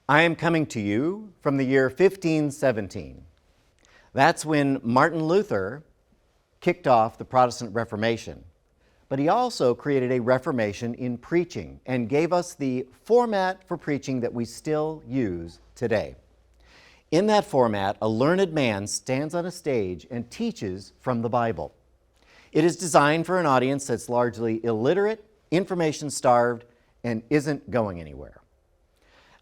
I am coming to you from the year 1517. That's when Martin Luther kicked off the Protestant Reformation. But he also created a reformation in preaching and gave us the format for preaching that we still use today. In that format, a learned man stands on a stage and teaches from the Bible. It is designed for an audience that's largely illiterate, information-starved, and isn't going anywhere.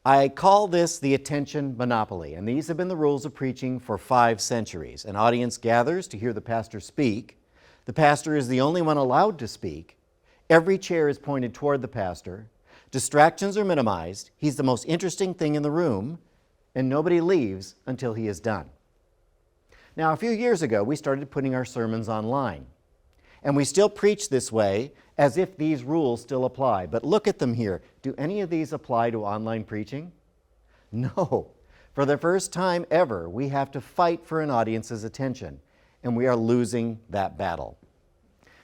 I call this the attention monopoly, and these have been the rules of preaching for 5 centuries. An audience gathers to hear the pastor speak. The pastor is the only one allowed to speak. Every chair is pointed toward the pastor. Distractions are minimized. He's the most interesting thing in the room, and nobody leaves until he is done. Now, a few years ago, we started putting our sermons online, and we still preach this way as if these rules still apply. But look at them here. Do any of these apply to online preaching? No. For the first time ever, we have to fight for an audience's attention, and we are losing that battle.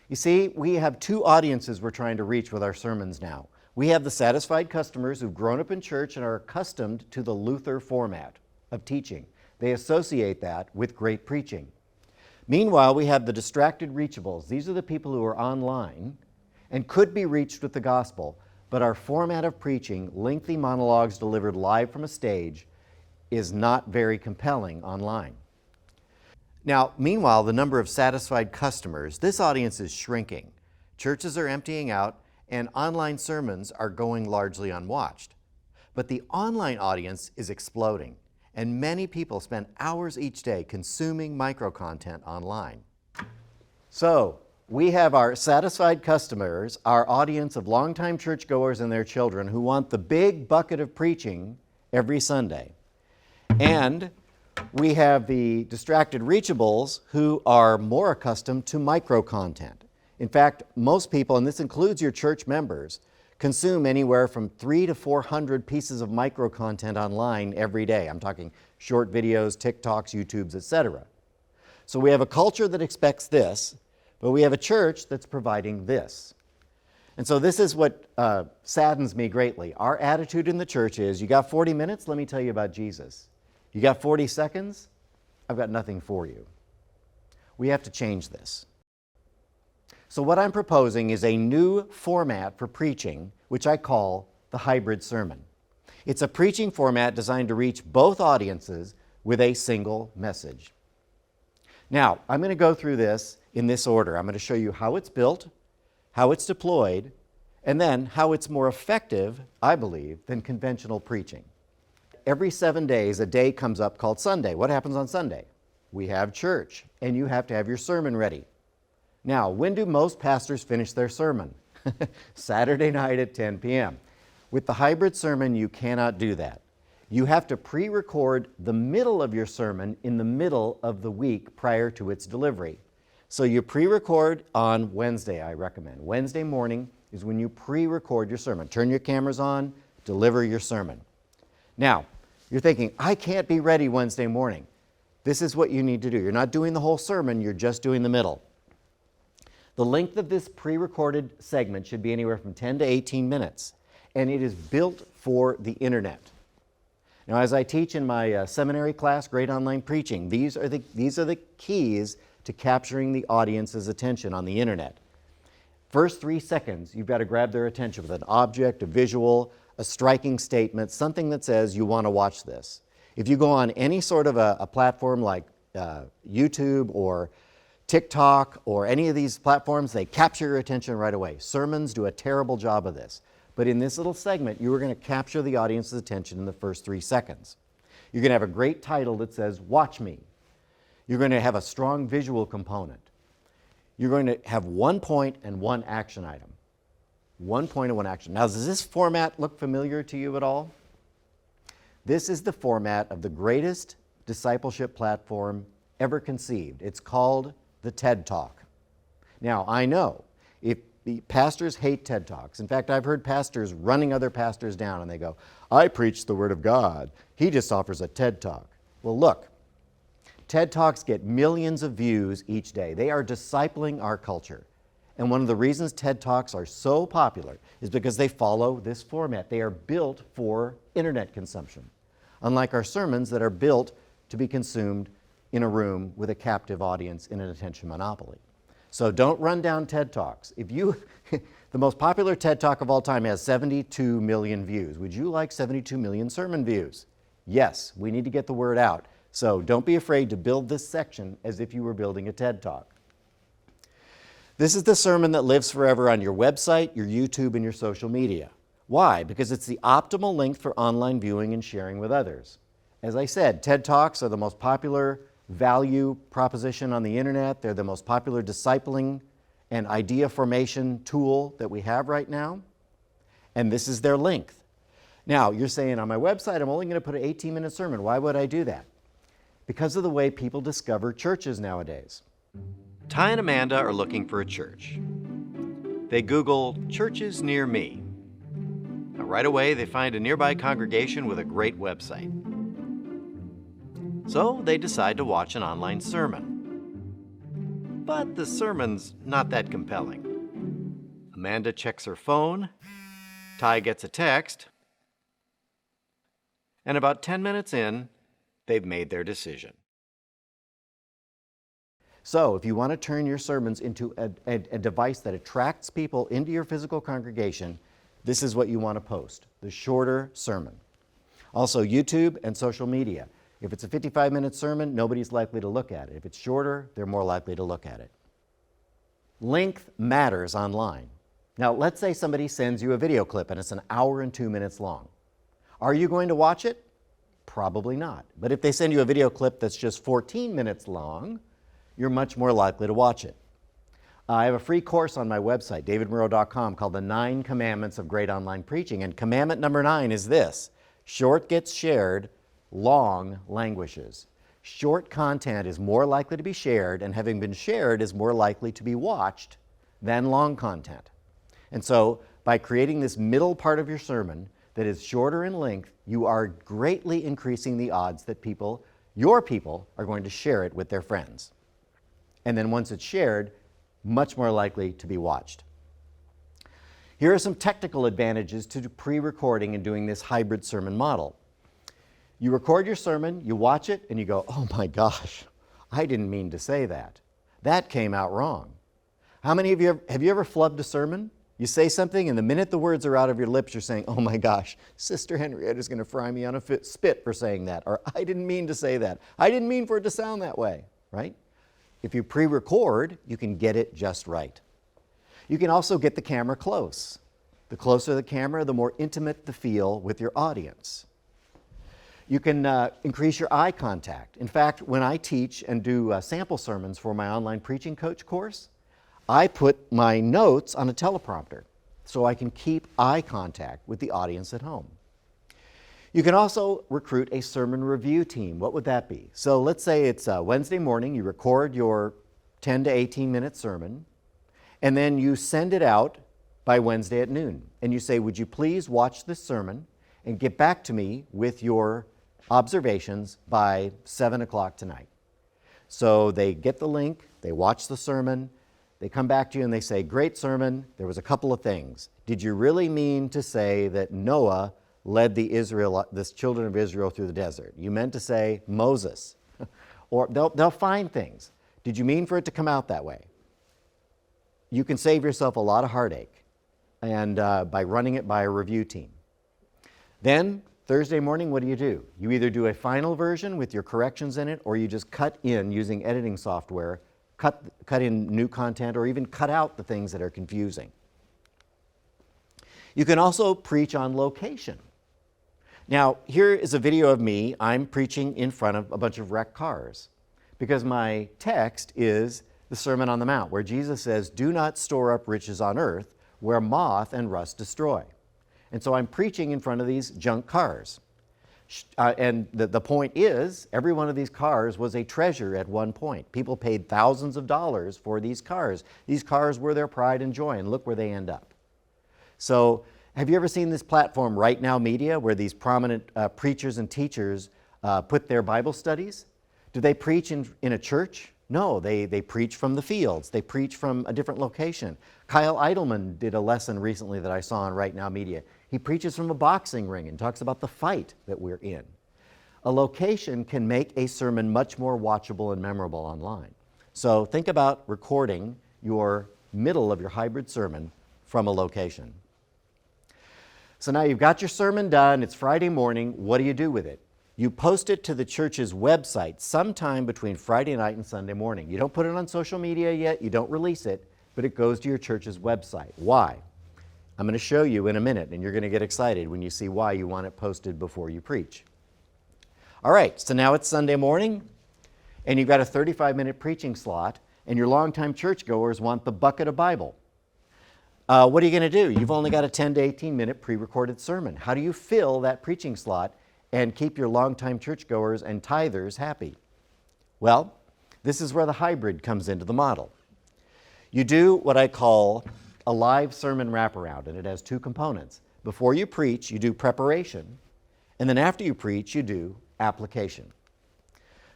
You see, we have 2 audiences we're trying to reach with our sermons now. We have the satisfied customers who've grown up in church and are accustomed to the Luther format of teaching. They associate that with great preaching. Meanwhile, we have the distracted reachables. These are the people who are online and could be reached with the gospel, but our format of preaching, lengthy monologues delivered live from a stage, is not very compelling online. Now, meanwhile, the number of satisfied customers, this audience is shrinking. Churches are emptying out, and online sermons are going largely unwatched. But the online audience is exploding, and many people spend hours each day consuming micro-content online. So, we have our satisfied customers, our audience of longtime churchgoers and their children who want the big bucket of preaching every Sunday. And we have the distracted reachables who are more accustomed to micro-content. In fact, most people, and this includes your church members, consume anywhere from 300 to 400 pieces of micro-content online every day. I'm talking short videos, TikToks, YouTubes, etc. So we have a culture that expects this, but we have a church that's providing this. And so this is what saddens me greatly. Our attitude in the church is, you got 40 minutes? Let me tell you about Jesus. You got 40 seconds? I've got nothing for you. We have to change this. So what I'm proposing is a new format for preaching, which I call the hybrid sermon. It's a preaching format designed to reach both audiences with a single message. Now, I'm going to go through this in this order. I'm going to show you how it's built, how it's deployed, and then how it's more effective, I believe, than conventional preaching. Every 7 days, a day comes up called Sunday. What happens on Sunday? We have church, and you have to have your sermon ready. Now, when do most pastors finish their sermon? Saturday night at 10 p.m. With the hybrid sermon, you cannot do that. You have to pre-record the middle of your sermon in the middle of the week prior to its delivery. So you pre-record on Wednesday, I recommend. Wednesday morning is when you pre-record your sermon. Turn your cameras on, deliver your sermon. Now, you're thinking, I can't be ready Wednesday morning. This is what you need to do. You're not doing the whole sermon, you're just doing the middle. The length of this pre-recorded segment should be anywhere from 10 to 18 minutes, and it is built for the internet. Now, as I teach in my seminary class, Great Online Preaching, these are the keys to capturing the audience's attention on the internet. First 3 seconds, you've got to grab their attention with an object, a visual, a striking statement, something that says you want to watch this. If you go on any sort of a platform like YouTube or TikTok or any of these platforms, they capture your attention right away. Sermons do a terrible job of this. But in this little segment, you are going to capture the audience's attention in the first 3 seconds. You're going to have a great title that says, Watch Me. You're going to have a strong visual component. You're going to have 1 point and 1 action item. 1 point and 1 action. Now, does this format look familiar to you at all? This is the format of the greatest discipleship platform ever conceived. It's called the TED Talk. Now, I know if the pastors hate TED Talks. In fact, I've heard pastors running other pastors down and they go, I preach the Word of God. He just offers a TED Talk. Well, look, TED Talks get millions of views each day. They are discipling our culture. And one of the reasons TED Talks are so popular is because they follow this format. They are built for internet consumption, unlike our sermons that are built to be consumed in a room with a captive audience in an attention monopoly. So don't run down TED Talks. The most popular TED Talk of all time has 72 million views. Would you like 72 million sermon views? Yes, we need to get the word out. So don't be afraid to build this section as if you were building a TED Talk. This is the sermon that lives forever on your website, your YouTube, and your social media. Why? Because it's the optimal length for online viewing and sharing with others. As I said, TED Talks are the most popular value proposition on the internet. They're the most popular discipling and idea formation tool that we have right now. And this is their length. Now, you're saying on my website, I'm only going to put an 18-minute sermon. Why would I do that? Because of the way people discover churches nowadays. Ty and Amanda are looking for a church. They Google churches near me. Now, right away, they find a nearby congregation with a great website. So they decide to watch an online sermon. But the sermon's not that compelling. Amanda checks her phone, Ty gets a text, and about 10 minutes in, they've made their decision. So if you want to turn your sermons into a device that attracts people into your physical congregation, this is what you want to post, the shorter sermon. Also, YouTube and social media. If it's a 55-minute sermon, nobody's likely to look at it. If it's shorter, they're more likely to look at it. Length matters online. Now, let's say somebody sends you a video clip and it's an hour and 2 minutes long. Are you going to watch it? Probably not. But if they send you a video clip that's just 14 minutes long, you're much more likely to watch it. I have a free course on my website, davidmurrow.com, called The 9 Commandments of Great Online Preaching. And commandment number 9 is this: short gets shared, long languishes. Short content is more likely to be shared, and having been shared is more likely to be watched than long content. And so by creating this middle part of your sermon that is shorter in length, you are greatly increasing the odds that your people are going to share it with their friends. And then once it's shared, much more likely to be watched. Here are some technical advantages to pre-recording and doing this hybrid sermon model. You record your sermon, you watch it, and you go, oh my gosh, I didn't mean to say that. That came out wrong. How many of you have you ever flubbed a sermon? You say something, and the minute the words are out of your lips, you're saying, oh my gosh, Sister Henrietta's going to fry me on a spit for saying that, or I didn't mean to say that. I didn't mean for it to sound that way, right? If you pre-record, you can get it just right. You can also get the camera close. The closer the camera, the more intimate the feel with your audience. You can increase your eye contact. In fact, when I teach and do sample sermons for my online preaching coach course, I put my notes on a teleprompter so I can keep eye contact with the audience at home. You can also recruit a sermon review team. What would that be? So let's say it's Wednesday morning, you record your 10 to 18 minute sermon, and then you send it out by Wednesday at noon. And you say, would you please watch this sermon and get back to me with your observations by 7 o'clock tonight. So they get the link, they watch the sermon, they come back to you and they say, great sermon, there was a couple of things. Did you really mean to say that Noah led the children of Israel through the desert? You meant to say Moses. Or they'll find things. Did you mean for it to come out that way? You can save yourself a lot of heartache and by running it by a review team. Then Thursday morning, what do? You either do a final version with your corrections in it, or you just cut in using editing software, cut in new content, or even cut out the things that are confusing. You can also preach on location. Now, here is a video of me. I'm preaching in front of a bunch of wrecked cars because my text is the Sermon on the Mount, where Jesus says, do not store up riches on earth where moth and rust destroy. And so I'm preaching in front of these junk cars. And the point is, every one of these cars was a treasure at one point. People paid thousands of dollars for these cars. These cars were their pride and joy, and look where they end up. So have you ever seen this platform, Right Now Media, where these prominent preachers and teachers put their Bible studies? Do they preach in a church? No, they preach from the fields. They preach from a different location. Kyle Idleman did a lesson recently that I saw on Right Now Media. He preaches from a boxing ring and talks about the fight that we're in. A location can make a sermon much more watchable and memorable online. So think about recording your middle of your hybrid sermon from a location. So now you've got your sermon done. It's Friday morning. What do you do with it? You post it to the church's website sometime between Friday night and Sunday morning. You don't put it on social media yet. You don't release it, but it goes to your church's website. Why? I'm going to show you in a minute, and you're going to get excited when you see why you want it posted before you preach. All right, so now it's Sunday morning, and you've got a 35-minute preaching slot, and your longtime churchgoers want the bucket of Bible. What are you going to do? You've only got a 10 to 18-minute pre-recorded sermon. How do you fill that preaching slot and keep your longtime churchgoers and tithers happy? Well, this is where the hybrid comes into the model. You do what I call a live sermon wraparound, and it has two components. Before you preach, you do preparation, and then after you preach, you do application.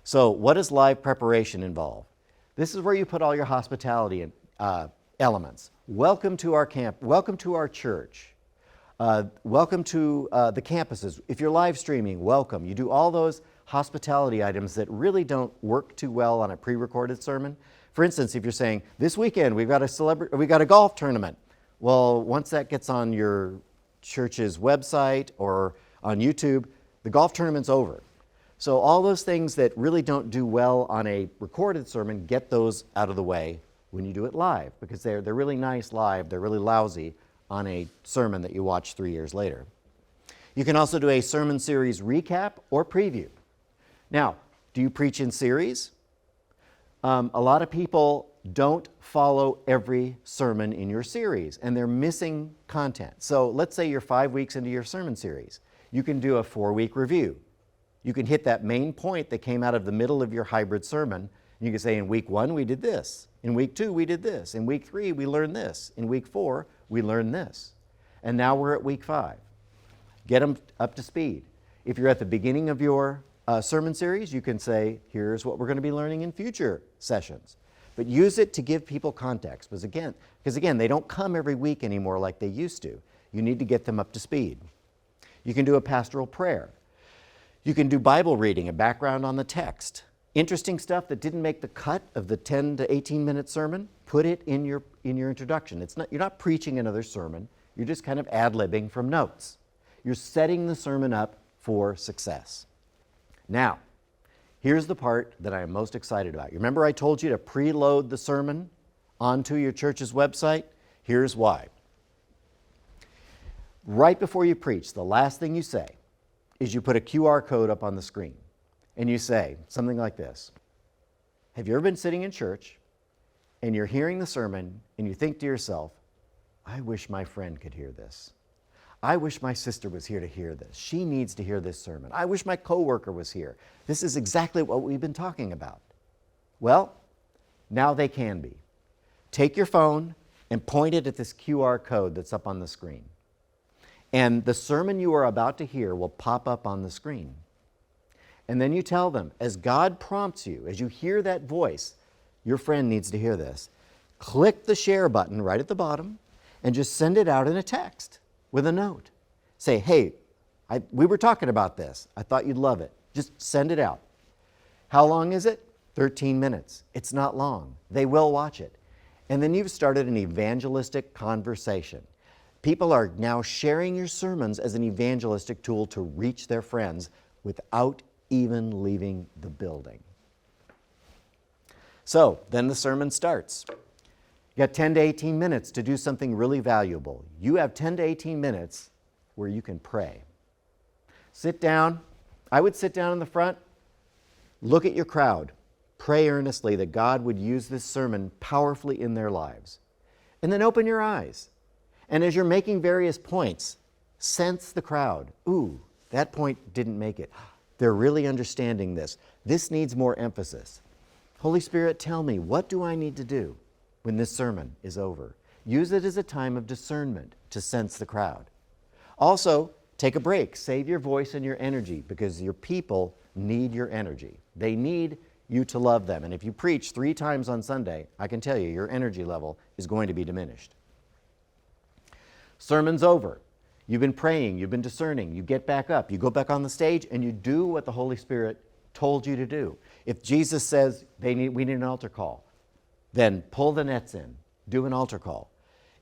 So what does live preparation involve? This is where you put all your hospitality elements. Welcome to our camp, welcome to our church. Welcome to the campuses. If you're live streaming, welcome. You do all those hospitality items that really don't work too well on a pre-recorded sermon. For instance, if you're saying, this weekend we've got a golf tournament. Well, once that gets on your church's website or on YouTube, the golf tournament's over. So all those things that really don't do well on a recorded sermon, get those out of the way when you do it live, because they're really nice live, they're really lousy on a sermon that you watch 3 years later. You can also do a sermon series recap or preview. Now, do you preach in series? A lot of people don't follow every sermon in your series, and they're missing content. So let's say you're 5 weeks into your sermon series. You can do a 4-week review. You can hit that main point that came out of the middle of your hybrid sermon. You can say, in week 1, we did this. In week 2, we did this. In week 3, we learned this. In week 4, we learned this. And now we're at week 5. Get them up to speed. If you're at the beginning of your sermon series, you can say, here's what we're going to be learning in future sessions. But use it to give people context. Because again, they don't come every week anymore like they used to. You need to get them up to speed. You can do a pastoral prayer. You can do Bible reading, a background on the text. Interesting stuff that didn't make the cut of the 10 to 18-minute sermon, put it in your introduction. You're not preaching another sermon. You're just kind of ad-libbing from notes. You're setting the sermon up for success. Now, here's the part that I am most excited about. You remember I told you to preload the sermon onto your church's website? Here's why. Right before you preach, the last thing you say is you put a QR code up on the screen. And you say something like this. Have you ever been sitting in church and you're hearing the sermon and you think to yourself, I wish my friend could hear this. I wish my sister was here to hear this. She needs to hear this sermon. I wish my coworker was here. This is exactly what we've been talking about. Well, now they can be. Take your phone and point it at this QR code that's up on the screen. And the sermon you are about to hear will pop up on the screen. And then you tell them, as God prompts you, as you hear that voice, your friend needs to hear this, click the share button right at the bottom and just send it out in a text with a note. Say, hey, we were talking about this. I thought you'd love it. Just send it out. How long is it? 13 minutes. It's not long. They will watch it. And then you've started an evangelistic conversation. People are now sharing your sermons as an evangelistic tool to reach their friends without even leaving the building. So then the sermon starts. You got 10 to 18 minutes to do something really valuable. You have 10 to 18 minutes where you can pray. Sit down. I would sit down in the front, look at your crowd, pray earnestly that God would use this sermon powerfully in their lives. And then open your eyes. And as you're making various points, sense the crowd. Ooh, that point didn't make it. They're really understanding this. This needs more emphasis. Holy Spirit, tell me, what do I need to do when this sermon is over? Use it as a time of discernment to sense the crowd. Also, take a break. Save your voice and your energy because your people need your energy. They need you to love them. And if you preach 3 times on Sunday, I can tell you your energy level is going to be diminished. Sermon's over. You've been praying, you've been discerning, you get back up, you go back on the stage, and you do what the Holy Spirit told you to do. If Jesus says we need an altar call, then pull the nets in, do an altar call.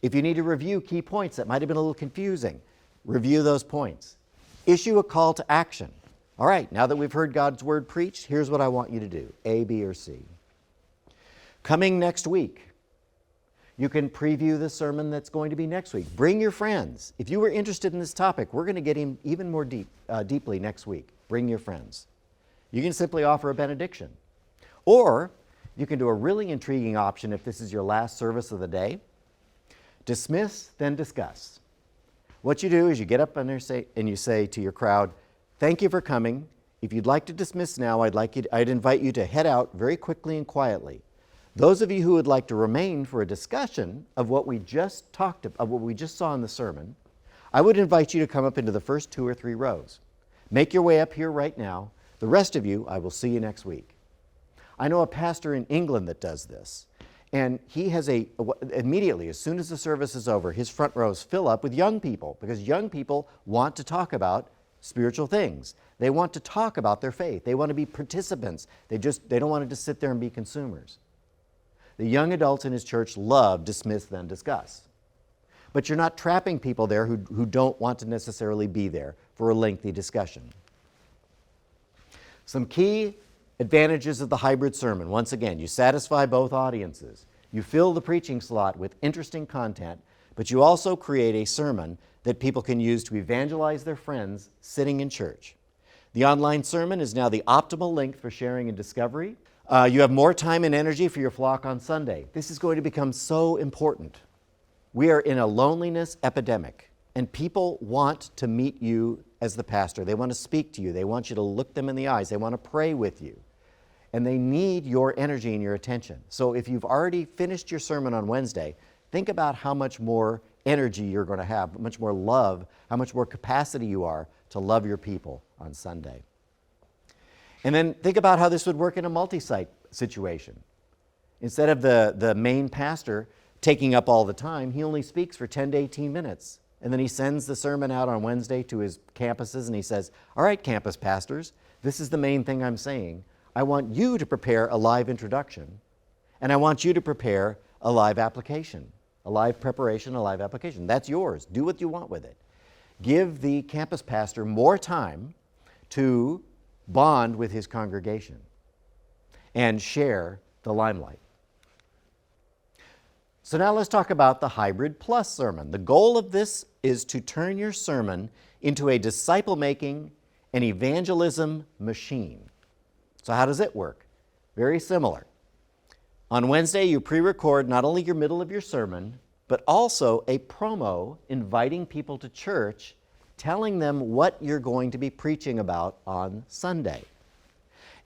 If you need to review key points that might have been a little confusing, review those points. Issue a call to action. All right, now that we've heard God's word preached, here's what I want you to do, A, B, or C. Coming next week, you can preview the sermon that's going to be next week. Bring your friends. If you were interested in this topic, we're going to get in even more deeply next week. Bring your friends. You can simply offer a benediction. Or you can do a really intriguing option if this is your last service of the day. Dismiss, then discuss. What you do is you get up and you say to your crowd, thank you for coming. If you'd like to dismiss now, I'd invite you to head out very quickly and quietly. Those of you who would like to remain for a discussion of what we just talked about, what we just saw in the sermon, I would invite you to come up into the first 2 or 3 rows. Make your way up here right now. The rest of you, I will see you next week. I know a pastor in England that does this, and he has immediately, as soon as the service is over, his front rows fill up with young people, because young people want to talk about spiritual things. They want to talk about their faith. They want to be participants. They don't want to just sit there and be consumers. The young adults in his church love dismiss, then discuss. But you're not trapping people there who don't want to necessarily be there for a lengthy discussion. Some key advantages of the hybrid sermon. Once again, you satisfy both audiences. You fill the preaching slot with interesting content, but you also create a sermon that people can use to evangelize their friends sitting in church. The online sermon is now the optimal length for sharing and discovery. You have more time and energy for your flock on Sunday. This is going to become so important. We are in a loneliness epidemic, and people want to meet you as the pastor. They want to speak to you. They want you to look them in the eyes. They want to pray with you. And they need your energy and your attention. So if you've already finished your sermon on Wednesday, think about how much more energy you're going to have, how much more love, how much more capacity you are to love your people on Sunday. And then think about how this would work in a multi-site situation. Instead of the main pastor taking up all the time, he only speaks for 10 to 18 minutes. And then he sends the sermon out on Wednesday to his campuses and he says, all right, campus pastors, this is the main thing I'm saying. I want you to prepare a live introduction, and I want you to prepare a live application, a live preparation, a live application. That's yours. Do what you want with it. Give the campus pastor more time to bond with his congregation and share the limelight. So now let's talk about the Hybrid Plus sermon. The goal of this is to turn your sermon into a disciple-making and evangelism machine. So how does it work? Very similar. On Wednesday, you pre-record not only your middle of your sermon, but also a promo inviting people to church, telling them what you're going to be preaching about on Sunday.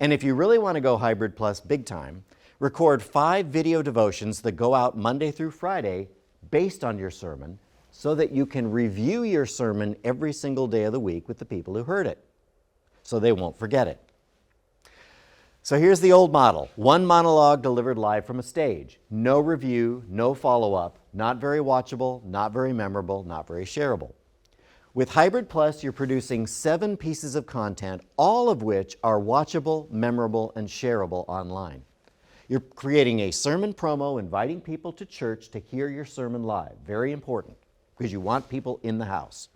And if you really want to go Hybrid Plus big time, record 5 video devotions that go out Monday through Friday based on your sermon so that you can review your sermon every single day of the week with the people who heard it, so they won't forget it. So here's the old model. 1 monologue delivered live from a stage. No review, no follow-up, not very watchable, not very memorable, not very shareable. With Hybrid Plus, you're producing 7 pieces of content, all of which are watchable, memorable, and shareable online. You're creating a sermon promo, inviting people to church to hear your sermon live. Very important, because you want people in the house.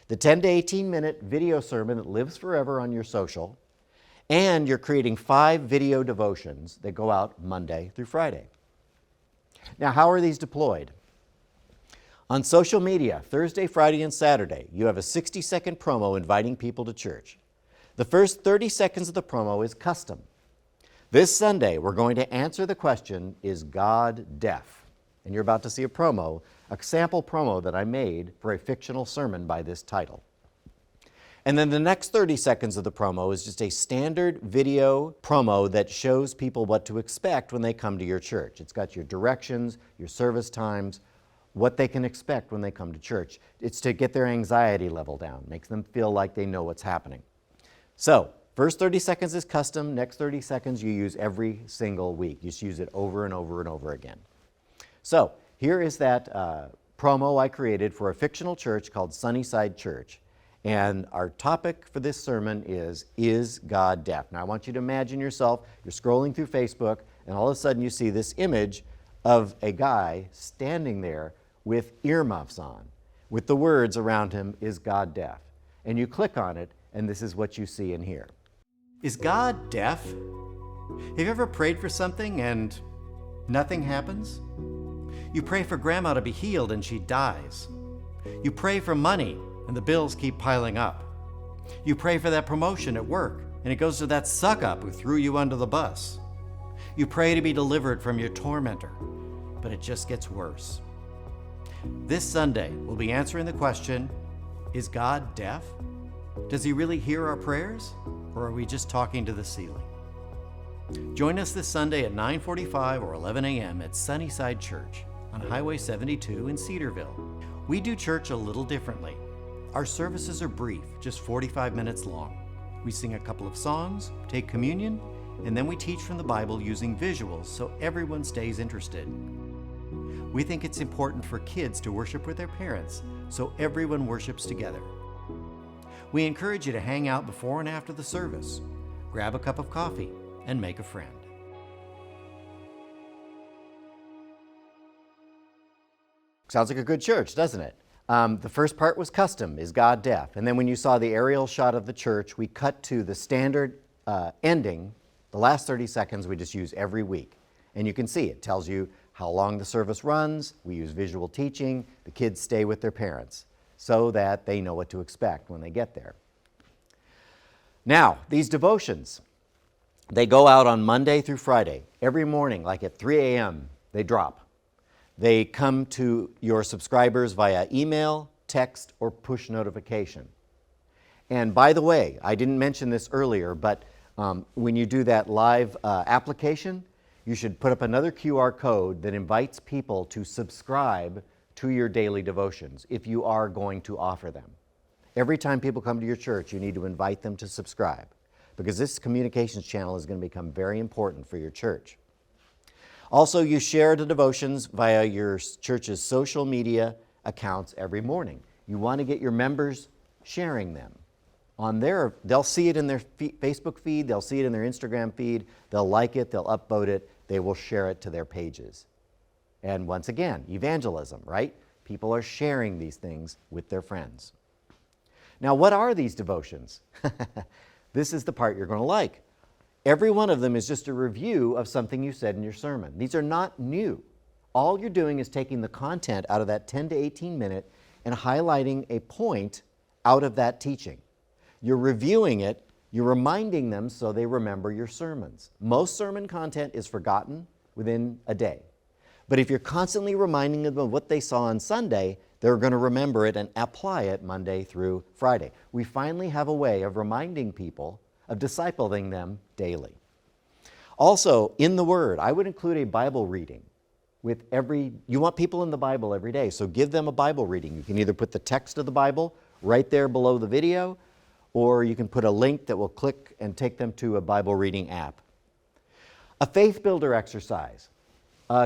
The 10 to 18-minute video sermon that lives forever on your social, and you're creating 5 video devotions that go out Monday through Friday. Now, how are these deployed? On social media, Thursday, Friday, and Saturday, you have a 60-second promo inviting people to church. The first 30 seconds of the promo is custom. This Sunday, we're going to answer the question, is God deaf? And you're about to see a sample promo that I made for a fictional sermon by this title. And then the next 30 seconds of the promo is just a standard video promo that shows people what to expect when they come to your church. It's got your directions, your service times, what they can expect when they come to church. It's to get their anxiety level down, makes them feel like they know what's happening. So, First 30 seconds is custom, next 30 seconds you use every single week. You just use it over and over and over again. So here is that promo I created for a fictional church called Sunnyside Church. And our topic for this sermon is God deaf? Now I want you to imagine yourself, you're scrolling through Facebook, and all of a sudden you see this image of a guy standing there with earmuffs on, with the words around him, is God deaf? And you click on it, and this is what you see and hear. Is God deaf? Have you ever prayed for something and nothing happens? You pray for grandma to be healed and she dies. You pray for money and the bills keep piling up. You pray for that promotion at work and it goes to that suck-up who threw you under the bus. You pray to be delivered from your tormentor, but it just gets worse. This Sunday, we'll be answering the question, is God deaf? Does he really hear our prayers, or are we just talking to the ceiling? Join us this Sunday at 9:45 or 11 a.m. at Sunnyside Church on Highway 72 in Cedarville. We do church a little differently. Our services are brief, just 45 minutes long. We sing a couple of songs, take communion, and then we teach from the Bible using visuals so everyone stays interested. We think it's important for kids to worship with their parents, so everyone worships together. We encourage you to hang out before and after the service, grab a cup of coffee, and make a friend. Sounds like a good church, doesn't it? The first part was custom, is God deaf? And then when you saw the aerial shot of the church, we cut to the standard ending. The last 30 seconds we just use every week. And you can see it tells you how long the service runs. We use visual teaching. The kids stay with their parents so that they know what to expect when they get there. Now, these devotions, they go out on Monday through Friday. Every morning, like at 3 a.m., they drop. They come to your subscribers via email, text, or push notification. And by the way, I didn't mention this earlier, but when you do that live application, you should put up another QR code that invites people to subscribe to your daily devotions if you are going to offer them. Every time people come to your church, you need to invite them to subscribe because this communications channel is going to become very important for your church. Also, you share the devotions via your church's social media accounts every morning. You want to get your members sharing them. They'll see it in their Facebook feed, they'll see it in their Instagram feed, they'll like it, they'll upvote it, they will share it to their pages. And once again, evangelism, right? People are sharing these things with their friends. Now, what are these devotions? This is the part you're going to like. Every one of them is just a review of something you said in your sermon. These are not new. All you're doing is taking the content out of that 10 to 18 minute and highlighting a point out of that teaching. You're reviewing it, you're reminding them so they remember your sermons. Most sermon content is forgotten within a day. But if you're constantly reminding them of what they saw on Sunday, they're going to remember it and apply it Monday through Friday. We finally have a way of reminding people, of discipling them daily. Also, in the Word, I would include a Bible reading with you want people in the Bible every day, so give them a Bible reading. You can either put the text of the Bible right there below the video, or you can put a link that will click and take them to a Bible reading app. A faith builder exercise.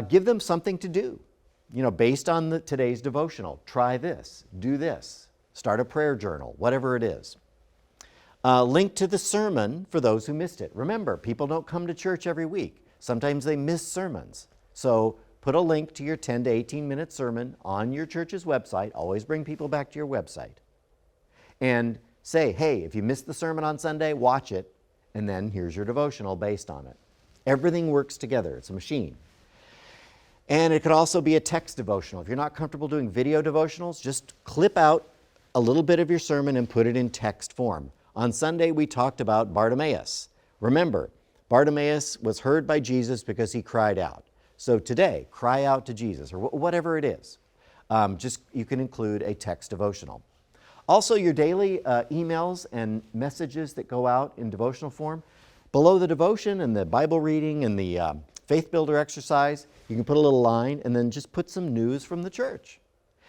Give them something to do, based on today's devotional. Try this, do this, start a prayer journal, whatever it is. Link to the sermon for those who missed it. Remember, people don't come to church every week. Sometimes they miss sermons. So put a link to your 10 to 18 minute sermon on your church's website. Always bring people back to your website. And say, hey, if you missed the sermon on Sunday, watch it, and then here's your devotional based on it. Everything works together. It's a machine. And it could also be a text devotional. If you're not comfortable doing video devotionals, just clip out a little bit of your sermon and put it in text form. On Sunday, we talked about Bartimaeus. Remember, Bartimaeus was heard by Jesus because he cried out. So today, cry out to Jesus, or whatever it is. You can include a text devotional. Also, your daily emails and messages that go out in devotional form. Below the devotion and the Bible reading and the faith builder exercise, you can put a little line and then just put some news from the church.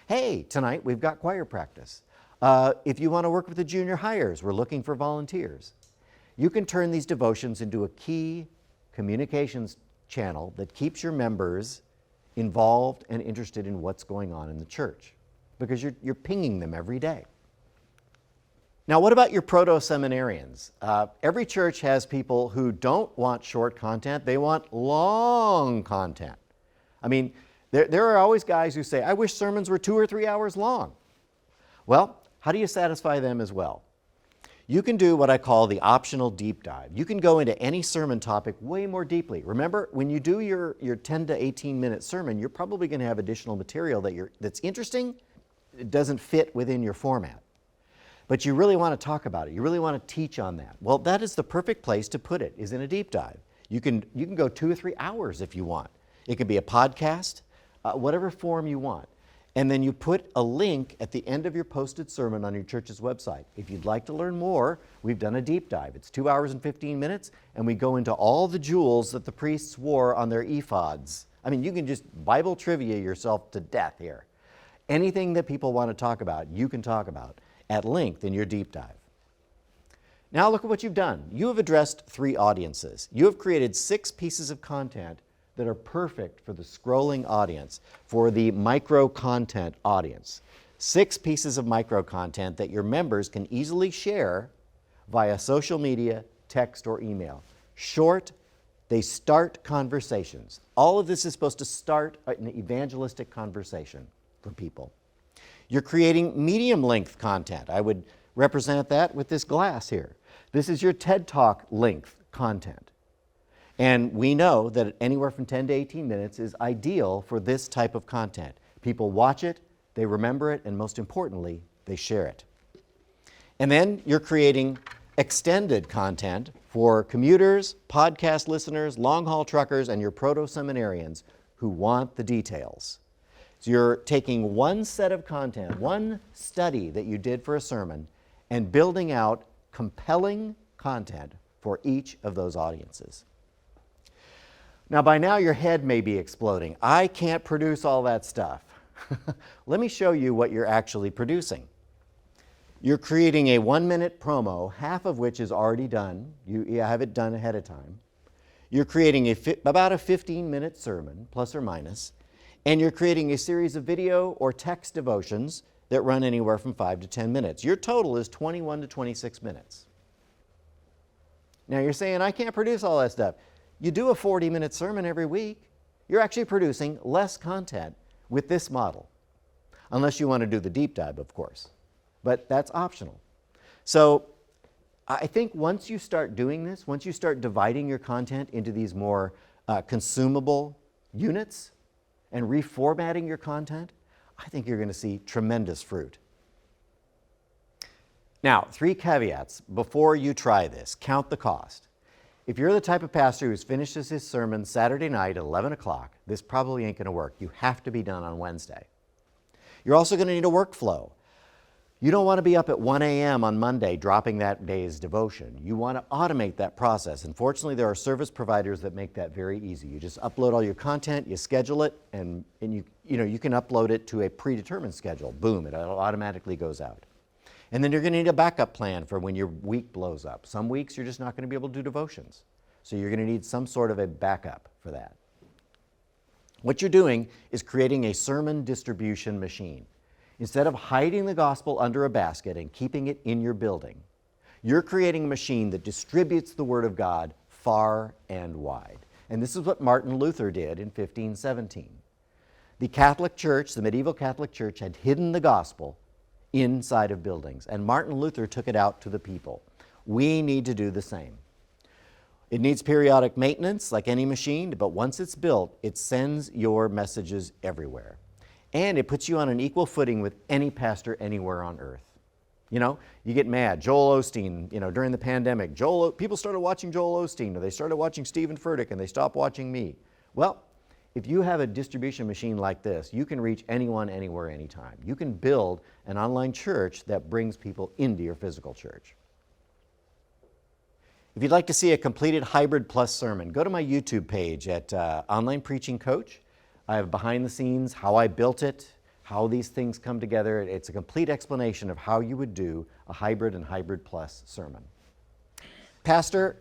Hey, tonight we've got choir practice. If you want to work with the junior hires, we're looking for volunteers. You can turn these devotions into a key communications channel that keeps your members involved and interested in what's going on in the church, because you're pinging them every day. Now, what about your proto-seminarians? Every church has people who don't want short content, they want long content. I mean, there are always guys who say, I wish sermons were 2 or 3 hours long. Well, how do you satisfy them as well? You can do what I call the optional deep dive. You can go into any sermon topic way more deeply. Remember, when you do your 10 to 18 minute sermon, you're probably going to have additional material that's interesting. It doesn't fit within your format. But you really want to talk about it. You really want to teach on that. Well, that is the perfect place to put it, is in a deep dive. You can go 2 or 3 hours if you want. It could be a podcast, whatever form you want. And then you put a link at the end of your posted sermon on your church's website. If you'd like to learn more, we've done a deep dive. It's 2 hours and 15 minutes, and we go into all the jewels that the priests wore on their ephods. I mean, you can just Bible trivia yourself to death here. Anything that people want to talk about, you can talk about at length in your deep dive. Now look at what you've done. You have addressed 3 audiences. You have created 6 pieces of content that are perfect for the scrolling audience, for the micro-content audience. 6 pieces of micro-content that your members can easily share via social media, text, or email. Short, they start conversations. All of this is supposed to start an evangelistic conversation for people. You're creating medium-length content. I would represent that with this glass here. This is your TED Talk length content. And we know that anywhere from 10 to 18 minutes is ideal for this type of content. People watch it, they remember it, and most importantly, they share it. And then you're creating extended content for commuters, podcast listeners, long-haul truckers, and your proto-seminarians who want the details. So you're taking one set of content, one study that you did for a sermon, and building out compelling content for each of those audiences. Now, by now, your head may be exploding. I can't produce all that stuff. Let me show you what you're actually producing. You're creating a 1-minute promo, half of which is already done. You have it done ahead of time. You're creating about a 15-minute sermon, plus or minus, and you're creating a series of video or text devotions that run anywhere from 5 to 10 minutes. Your total is 21 to 26 minutes. Now, you're saying, I can't produce all that stuff. You do a 40-minute sermon every week. You're actually producing less content with this model, unless you want to do the deep dive, of course. But that's optional. So I think once you start doing this, once you start dividing your content into these more consumable units and reformatting your content, I think you're going to see tremendous fruit. Now, 3 caveats before you try this. Count the cost. If you're the type of pastor who finishes his sermon Saturday night at 11 o'clock, this probably ain't going to work. You have to be done on Wednesday. You're also going to need a workflow. You don't want to be up at 1 a.m. on Monday dropping that day's devotion. You want to automate that process. And fortunately, there are service providers that make that very easy. You just upload all your content, you schedule it, and you can upload it to a predetermined schedule. Boom, it automatically goes out. And then you're going to need a backup plan for when your week blows up. Some weeks you're just not going to be able to do devotions. So you're going to need some sort of a backup for that. What you're doing is creating a sermon distribution machine. Instead of hiding the gospel under a basket and keeping it in your building, you're creating a machine that distributes the Word of God far and wide. And this is what Martin Luther did in 1517. The Catholic Church, the medieval Catholic Church, had hidden the gospel inside of buildings, and Martin Luther took it out to the people. We need to do the same. It needs periodic maintenance like any machine, but once it's built, it sends your messages everywhere. And it puts you on an equal footing with any pastor anywhere on earth. You know, you get mad. Joel Osteen, during the pandemic, people started watching Joel Osteen, or they started watching Stephen Furtick, and they stopped watching me. Well, if you have a distribution machine like this, you can reach anyone, anywhere, anytime. You can build an online church that brings people into your physical church. If you'd like to see a completed Hybrid Plus sermon, go to my YouTube page at Online Preaching Coach. I have behind the scenes, how I built it, how these things come together. It's a complete explanation of how you would do a Hybrid and Hybrid Plus sermon. Pastor,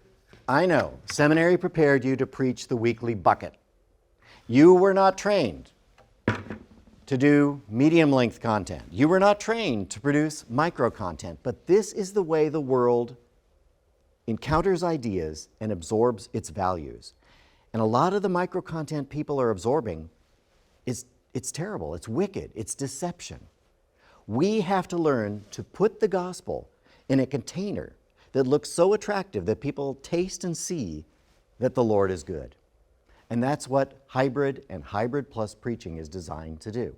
I know seminary prepared you to preach the weekly bucket. You were not trained to do medium-length content. You were not trained to produce micro content, but this is the way the world encounters ideas and absorbs its values. And a lot of the micro content people are absorbing it's terrible, it's wicked, it's deception. We have to learn to put the gospel in a container that looks so attractive that people taste and see that the Lord is good. And that's what hybrid and hybrid plus preaching is designed to do.